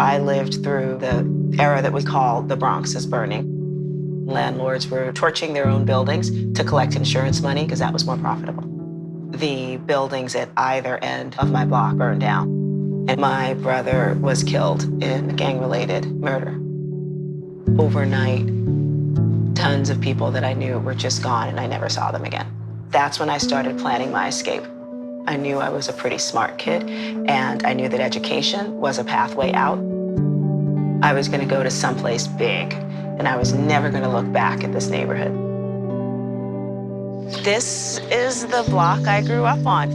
I lived through the era that we call the Bronx is burning. Landlords were torching their own buildings to collect insurance money because that was more profitable. The buildings at either end of my block burned down, and my brother was killed in a gang-related murder. Overnight, tons of people that I knew were just gone, and I never saw them again. That's when I started planning my escape. I knew I was a pretty smart kid, and I knew that education was a pathway out. I was gonna go to someplace big, and I was never gonna look back at this neighborhood. This is the block I grew up on.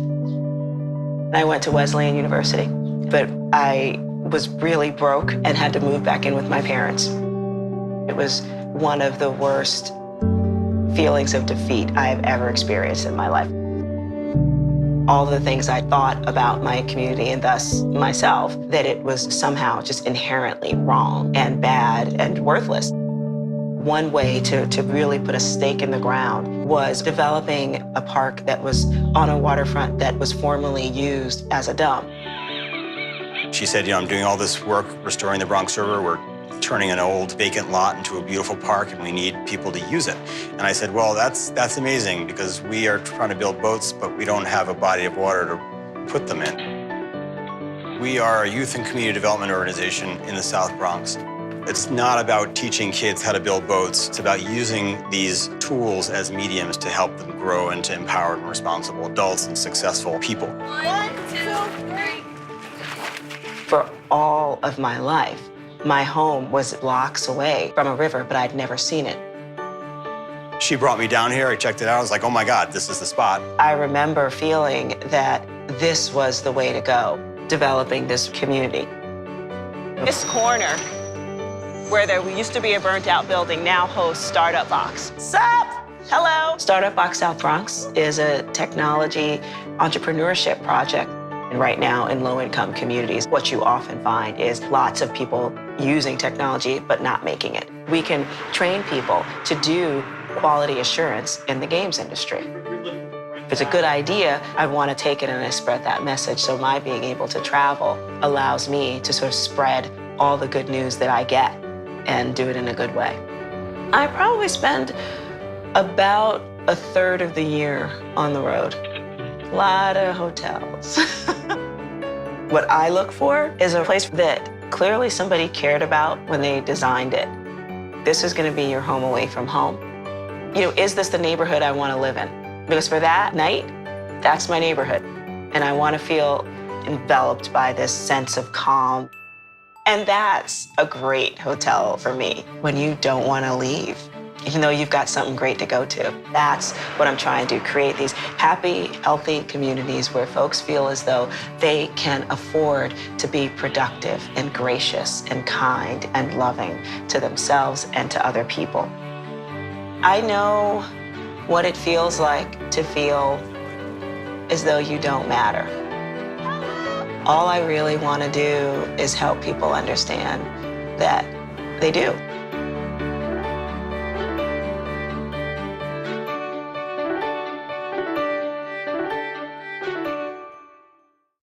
I went to Wesleyan University, but I was really broke and had to move back in with my parents. It was one of the worst feelings of defeat I have ever experienced in my life. All the things I thought about my community and thus myself, that it was somehow just inherently wrong and bad and worthless. One way to really put a stake in the ground was developing a park that was on a waterfront that was formerly used as a dump. She said, I'm doing all this work restoring the Bronx River. We're turning an old vacant lot into a beautiful park, and we need people to use it. And I said, well, that's amazing, because we are trying to build boats, but we don't have a body of water to put them in. We are a youth and community development organization in the South Bronx. It's not about teaching kids how to build boats. It's about using these tools as mediums to help them grow into empowered and responsible adults and successful people. 1, 2, 3. For all of my life, my home was blocks away from a river, but I'd never seen it. She brought me down here, I checked it out, I was like, oh my God, this is the spot. I remember feeling that this was the way to go, developing this community. This corner, where there used to be a burnt-out building, now hosts Startup Box. Sup? Hello. Startup Box South Bronx is a technology entrepreneurship project. And right now in low-income communities, what you often find is lots of people using technology but not making it. We can train people to do quality assurance in the games industry. If it's a good idea, I want to take it and I spread that message. So my being able to travel allows me to sort of spread all the good news that I get and do it in a good way. I probably spend about a third of the year on the road. A lot of hotels. What I look for is a place that clearly somebody cared about when they designed it. This is going to be your home away from home. Is this the neighborhood I want to live in? Because for that night, that's my neighborhood. And I want to feel enveloped by this sense of calm. And that's a great hotel for me, when you don't want to leave, even though you've got something great to go to. That's what I'm trying to create, these happy, healthy communities where folks feel as though they can afford to be productive and gracious and kind and loving to themselves and to other people. I know what it feels like to feel as though you don't matter. All I really want to do is help people understand that they do.